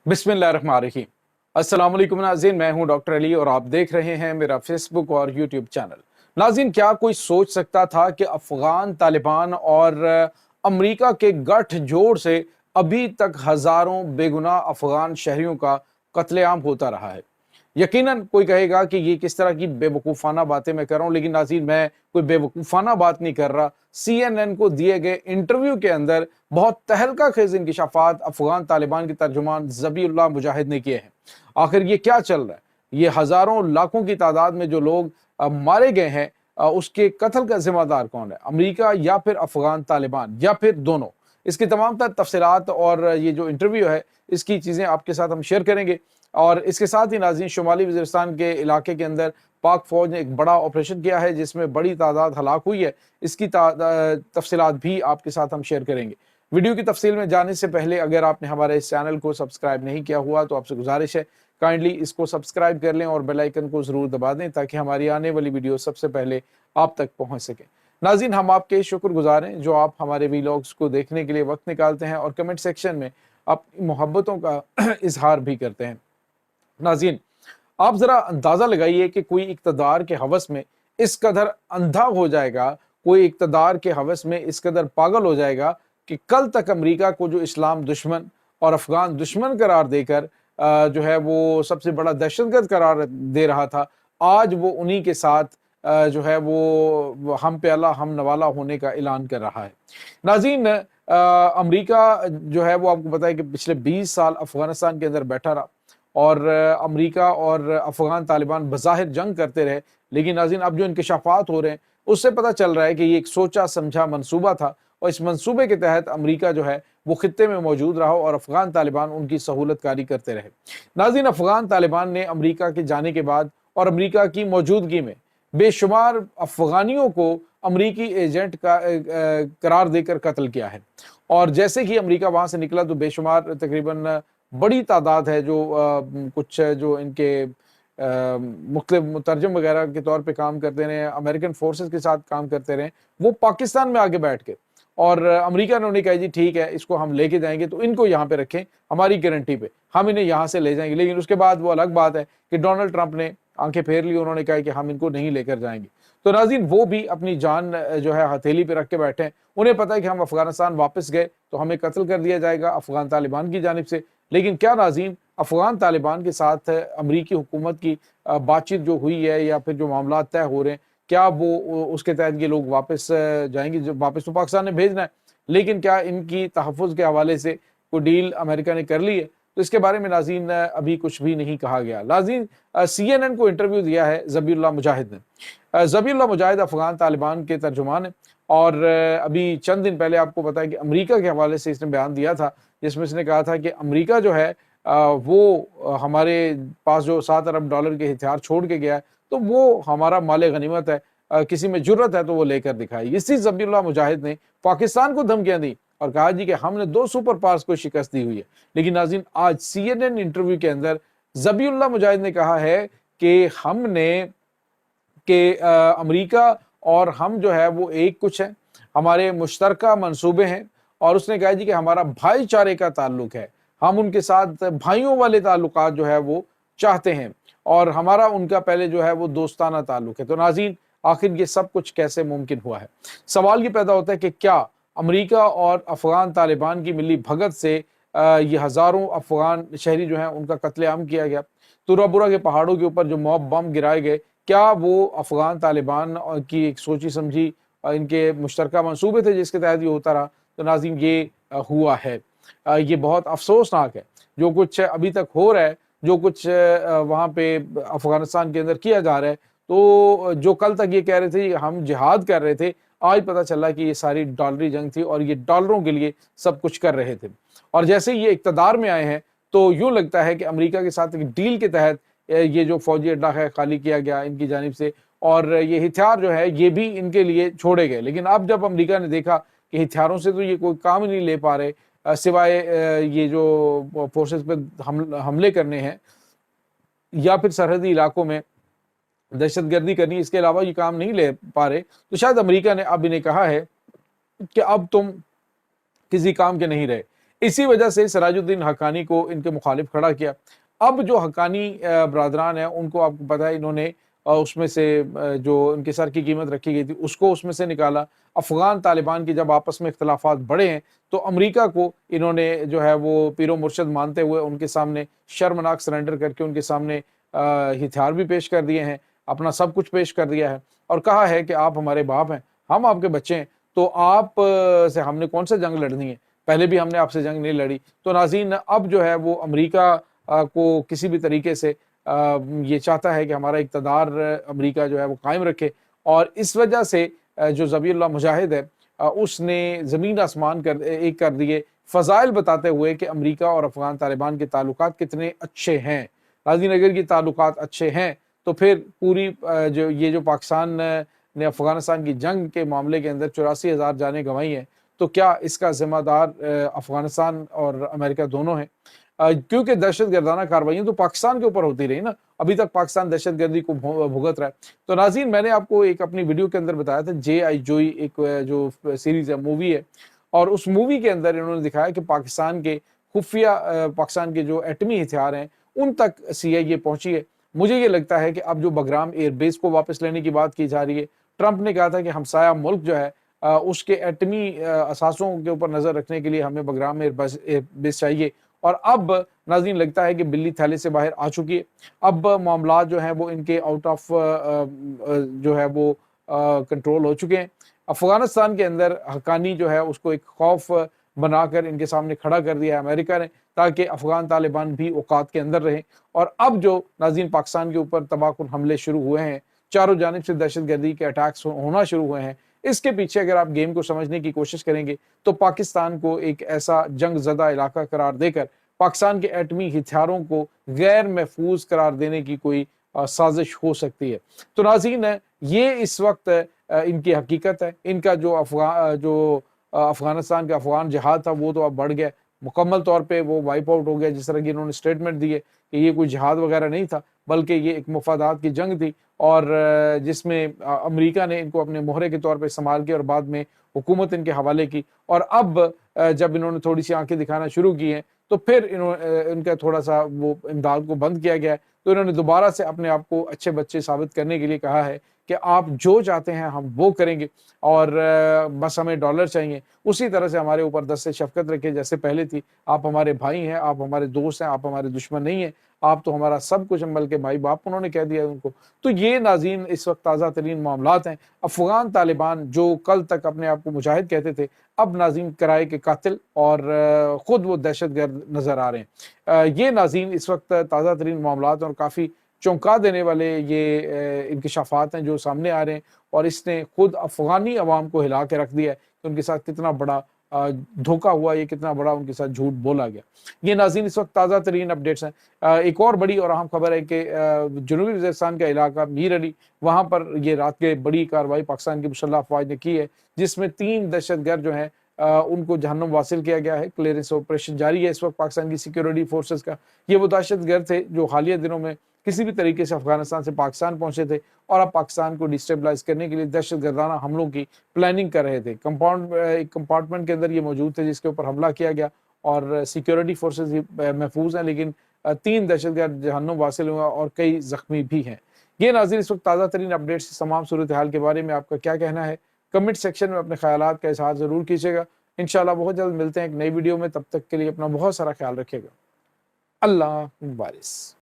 बिस्मिल्लाहिर्रहमानिर्रहीम। अस्सलाम वालेकुम नाज़रीन, मैं हूं डॉक्टर अली और आप देख रहे हैं मेरा फेसबुक और यूट्यूब चैनल। नाज़रीन, क्या कोई सोच सकता था कि अफ़गान तालिबान और अमेरिका के गठजोड़ से अभी तक हज़ारों बेगुनाह अफ़गान शहरियों का कत्लेआम होता रहा है। यकीनन कोई कहेगा कि ये किस तरह की बेवकूफ़ाना बातें मैं कर रहा हूँ, लेकिन नाज़रीन, मैं कोई बेवकूफ़ाना बात नहीं कर रहा। CNN को दिए गए इंटरव्यू के अंदर बहुत तहलका खेज़ इंकशाफात अफ़गान तालिबान के तर्जुमान ज़बीउल्लाह मुजाहिद ने किए हैं। आखिर ये क्या चल रहा है? ये हज़ारों लाखों की तादाद में जो लोग मारे गए हैं, उसके कत्ल का ज़िम्मेदार कौन है? अमेरिका या फिर अफ़गान तालिबान या फिर दोनों? इसकी तमाम तर तफ़सीलात और ये जो इंटरव्यू है, इसकी चीज़ें आपके साथ हम शेयर करेंगे। और इसके साथ ही नाज़रीन, शुमाली वज़ीरिस्तान के इलाके के अंदर पाक फ़ौज ने एक बड़ा ऑपरेशन किया है जिसमें बड़ी तादाद हलाक हुई है। इसकी तफ़सीलात भी आपके साथ हम शेयर करेंगे। वीडियो की तफ़सील में जाने से पहले अगर आपने हमारे इस चैनल को सब्सक्राइब नहीं किया हुआ तो आपसे गुजारिश है, काइंडली इसको सब्सक्राइब कर लें और बेल आइकन को ज़रूर दबा दें ताकि हमारी आने वाली वीडियो सबसे पहले आप तक पहुँच सके। नाज़रीन, हम आपके शुक्रगुज़ार हैं जो आप हमारे वीलॉग्स को देखने के लिए वक्त निकालते हैं और कमेंट सेक्शन में अपनी मोहब्बतों का इजहार भी करते हैं। नाज़रीन, आप ज़रा अंदाज़ा लगाइए कि कोई इक़्तिदार के हवस में इस कदर अंधा हो जाएगा, कोई इक़्तिदार के हवस में इस कदर पागल हो जाएगा कि कल तक अमेरिका को जो इस्लाम दुश्मन और अफ़गान दुश्मन करार देकर जो है वो सबसे बड़ा दहशतगर्द करार दे रहा था, आज वो उन्हीं के साथ जो है वो हम प्याला हम नवाला होने का ऐलान कर रहा है। नाज़रीन, अमेरिका जो है वो आपको पता है कि पिछले 20 साल अफ़गानिस्तान के अंदर बैठा रहा और अमेरिका और अफ़गान तालिबान बज़ाहिर जंग करते रहे, लेकिन नाज़रीन अब जो इंकशाफात हो रहे हैं उससे पता चल रहा है कि ये एक सोचा समझा मंसूबा था और इस मंसूबे के तहत अमेरिका जो है वो खित्ते में मौजूद रहा और अफ़गान तालिबान उनकी सहूलत कारी करते रहे। नाज़रीन, अफ़गान तालिबान ने अमेरिका के जाने के बाद और अमेरिका की मौजूदगी में बेशुमार अफ़गानियों को अमरीकी एजेंट का करार देकर कत्ल किया है और जैसे ही अमेरिका वहाँ से निकला तो बेशुमार तकरीबन बड़ी तादाद है जो कुछ जो इनके मुख्तलिफ मुतरजम वगैरह के तौर पे काम करते रहे, अमेरिकन फोर्सेस के साथ काम करते रहे, वो पाकिस्तान में आगे बैठ के और अमेरिका ने उन्हें कहा जी ठीक है, इसको हम लेके जाएंगे तो इनको यहाँ पे रखें, हमारी गारंटी पे हम इन्हें यहाँ से ले जाएंगे। लेकिन उसके बाद वो अलग बात है कि डोनाल्ड ट्रंप ने आंखें फेर ली, उन्होंने कहा कि हम इनको नहीं लेकर जाएंगे। तो नाज़रीन, वो भी अपनी जान जो है हथेली पे रख के बैठे हैं। उन्हें पता है कि हम अफगानिस्तान वापस गए तो हमें कत्ल कर दिया जाएगा अफगान तालिबान की जानिब से। लेकिन क्या नाज़रीन, अफगान तालिबान के साथ अमरीकी हुकूमत की बातचीत जो हुई है या फिर जो मामला तय हो रहे हैं, क्या वो उसके तहत ये लोग वापस जाएंगे? जो वापस तो पाकिस्तान ने भेजना है, लेकिन क्या इनकी तहफ़्फ़ुज़ के हवाले से कोई डील अमेरिका ने कर ली है? तो इसके बारे में नाज़रीन अभी कुछ भी नहीं कहा गया। नाज़रीन, CNN को इंटरव्यू दिया है ज़बीउल्लाह मुजाहिद ने। ज़बीउल्लाह मुजाहिद अफ़गान तालिबान के तर्जुमान हैं और अभी चंद दिन पहले आपको पता है कि अमेरिका के हवाले से इसने बयान दिया था जिसमें इसने कहा था कि अमेरिका जो है वो हमारे पास जो $7 अरब के हथियार छोड़ के गया है तो वो हमारा माले गनीमत है, किसी में जुर्रत है तो वो लेकर दिखाए। इसी ज़बीउल्लाह मुजाहिद ने पाकिस्तान को धमकियां दी और कहा जी कि हमने 2 सुपर पावर्स को शिकस्त दी हुई है। लेकिन नाज़रीन, आज CNN इंटरव्यू के अंदर ज़बीउल्लाह मुजाहिद ने कहा है कि हमने कि अमेरिका और हम जो है वो एक कुछ है, हमारे मुश्तरका मंसूबे हैं और उसने कहा जी कि हमारा भाईचारे का ताल्लुक है, हम उनके साथ भाइयों वाले ताल्लुकात जो है वो चाहते हैं और हमारा उनका पहले जो है वो दोस्ताना ताल्लुक है। तो नाज़रीन, आखिर ये सब कुछ कैसे मुमकिन हुआ है? सवाल ये पैदा होता है कि क्या अमेरिका और अफ़गान तालिबान की मिली भगत से ये हज़ारों अफ़गान शहरी जो हैं उनका कत्लेआम किया गया? तुराबुरा के पहाड़ों के ऊपर जो मॉब बम गिराए गए, क्या वो अफ़गान तालिबान की एक सोची समझी इनके मुश्तरका मंसूबे थे जिसके तहत ये होता रहा? तो नाज़रीन, ये हुआ है। ये बहुत अफ़सोसनाक है जो कुछ अभी तक हो रहा है, जो कुछ वहाँ पे अफ़गानिस्तान के अंदर किया जा रहा है। तो जो कल तक ये कह रहे थे हम जिहाद कर रहे थे, आज पता चला कि ये सारी डॉलरी जंग थी और ये डॉलरों के लिए सब कुछ कर रहे थे। और जैसे ही ये इक़्तिदार में आए हैं तो यूँ लगता है कि अमेरिका के साथ एक डील के तहत ये जो फ़ौजी अड्डा है खाली किया गया इनकी जानिब से और ये हथियार जो है ये भी इनके लिए छोड़े गए। लेकिन अब जब अमेरिका ने देखा कि हथियारों से तो ये कोई काम ही नहीं ले पा रहे, सिवाय ये जो फोर्सेस पे हमले करने हैं या फिर सरहदी इलाकों में दहशतगर्दी करनी, इसके अलावा ये काम नहीं ले पा रहे, तो शायद अमेरिका ने अब इन्हें कहा है कि अब तुम किसी काम के नहीं रहे, इसी वजह से सिराजुद्दीन हक्कानी को इनके मुखालिफ खड़ा किया। अब जो हक्कानी बरादरान हैं उनको आपको पता है इन्होंने उसमें से जो इनके सर की कीमत रखी गई थी उसको उसमें से निकाला। अफ़गान तालिबान की जब आपस में इख्तिलाफ़ात बढ़े हैं तो अमेरिका को इन्होंने जो है वो पीरो मुर्शद मानते हुए उनके सामने शर्मनाक सरेंडर करके उनके सामने हथियार भी पेश कर दिए हैं, अपना सब कुछ पेश कर दिया है और कहा है कि आप हमारे बाप हैं, हम आपके बच्चे हैं, तो आप से हमने कौन सा जंग लड़नी है, पहले भी हमने आपसे जंग नहीं लड़ी। तो नाज़रीन अब जो है वो अमेरिका को किसी भी तरीके से ये चाहता है कि हमारा इक़्तिदार अमेरिका जो है वो कायम रखे और इस वजह से जो ज़बीहुल्लाह मुजाहिद है उसने ज़मीन आसमान एक कर दिए फ़ज़ाइल बताते हुए कि अमेरिका और अफ़गान तालिबान के ताल्लुकात कितने अच्छे हैं। नाज़रीन अगर ये ताल्लुकात अच्छे हैं तो फिर पूरी जो पाकिस्तान ने अफ़गानिस्तान की जंग के मामले के अंदर 84,000 जानें गंवाई हैं, तो क्या इसका ज़िम्मेदार अफ़गानिस्तान और अमेरिका दोनों हैं? क्योंकि दहशतगर्दाना कार्रवाइयाँ तो पाकिस्तान के ऊपर होती रही ना, अभी तक पाकिस्तान दहशतगर्दी को भुगत रहा है। तो नाज़रीन मैंने आपको एक अपनी वीडियो के अंदर बताया था जे.आई. जोई एक जो सीरीज़ है, मूवी है और उस मूवी के अंदर इन्होंने दिखाया कि पाकिस्तान के खुफिया पाकिस्तान के जो एटमी हथियार हैं, उन तक CIA पहुँची है। मुझे ये लगता है कि अब जो बगराम एयरबेस को वापस लेने की बात की जा रही है, ट्रंप ने कहा था कि हमसाया मुल्क जो है उसके एटमी असासों के ऊपर नज़र रखने के लिए हमें बगराम एयरबेस चाहिए और अब नाज़रीन लगता है कि बिल्ली थैले से बाहर आ चुकी है। अब मामलात जो हैं वो इनके आउट ऑफ जो है वो कंट्रोल हो चुके हैं। अफ़गानिस्तान के अंदर हक्कानी जो है उसको एक खौफ बनाकर इनके सामने खड़ा कर दिया है अमेरिका ने, ताकि अफ़गान तालिबान भी औकात के अंदर रहें। और अब जो नाज़रीन पाकिस्तान के ऊपर तबाहकुन हमले शुरू हुए हैं, चारों जानिब से दहशतगर्दी के अटैक्स होना शुरू हुए हैं, इसके पीछे अगर आप गेम को समझने की कोशिश करेंगे तो पाकिस्तान को एक ऐसा जंग ज़दा इलाका करार देकर पाकिस्तान के एटमी हथियारों को गैर महफूज करार देने की कोई साजिश हो सकती है। तो नाज़रीन ये इस वक्त इनकी हकीकत है। इनका जो अफ़गानिस्तान का अफ़गान जिहाद था वो तो अब बढ़ गया, मुकम्मल तौर पे वो वाइप आउट हो गया। जिस तरह की इन्होंने स्टेटमेंट दी है कि ये कोई जिहाद वगैरह नहीं था, बल्कि ये एक मुफादात की जंग थी और जिसमें अमेरिका ने इनको अपने मोहरे के तौर पे इस्तेमाल किया और बाद में हुकूमत इनके हवाले की। और अब जब इन्होंने थोड़ी सी आंखें दिखाना शुरू की हैं तो फिर इनका थोड़ा सा वो इमदाद को बंद किया गया है। तो इन्होंने दोबारा से अपने आप को अच्छे बच्चे साबित करने के लिए कहा है कि आप जो चाहते हैं हम वो करेंगे और बस हमें डॉलर चाहिए। उसी तरह से हमारे ऊपर दस्त शफ़क़त रखें जैसे पहले थी। आप हमारे भाई हैं, आप हमारे दोस्त हैं, आप हमारे दुश्मन नहीं हैं, आप तो हमारा सब कुछ हैं, बल्कि भाई बाप उन्होंने कह दिया है उनको। तो ये नाज़रीन इस वक्त ताज़ा तरीन मामलात हैं। अफ़गान तालिबान जो कल तक अपने आप को मुजाहिद कहते थे, अब नाज़रीन किराए के कातिल और ख़ुद वो दहशतगर्द नज़र आ रहे हैं। ये नाज़रीन इस वक्त ताज़ा तरीन मामलात और काफ़ी चौंका देने वाले ये इंकशाफात हैं जो सामने आ रहे हैं और इसने खुद अफ़गानी अवाम को हिला के रख दिया है कि उनके साथ कितना बड़ा धोखा हुआ, ये कितना बड़ा उनके साथ झूठ बोला गया। ये नाज़रीन इस वक्त ताज़ा तरीन अपडेट्स हैं। एक और बड़ी और अहम खबर है कि जनूबी वज़ीरिस्तान का इलाका मीर अली, वहाँ पर ये रात के बड़ी कार्रवाई पाकिस्तान की मुसल्लह अफ़वाज ने की है, जिसमें 3 दहशतगर्द जो हैं उनको जहन्नुम वासिल किया गया है। क्लियरेंस ऑपरेशन जारी है इस वक्त पाकिस्तान की सिक्योरिटी फोर्सेस का। ये वो दहशतगर्द थे जो हालिया दिनों में किसी भी तरीके से अफगानिस्तान से पाकिस्तान पहुंचे थे और अब पाकिस्तान को डिस्टेबलाइज करने के लिए दहशतगर्दाना हमलों की प्लानिंग कर रहे थे। एक कंपार्टमेंट के अंदर ये मौजूद थे जिसके ऊपर हमला किया गया और सिक्योरिटी फोर्सेस महफूज हैं, लेकिन 3 दहशतगर्द जहन्नुम वासिल हुआ और कई जख्मी भी हैं। ये नाज़रीन इस वक्त ताज़ा तरीन अपडेट्स तमाम सूरत हाल के बारे में आपका क्या कहना है, कमेंट सेक्शन में अपने ख्यालात का इज़हार ज़रूर कीजिएगा। इंशाल्लाह बहुत जल्द मिलते हैं एक नई वीडियो में, तब तक के लिए अपना बहुत सारा ख्याल रखिएगा। अल्लाह मुबारिक।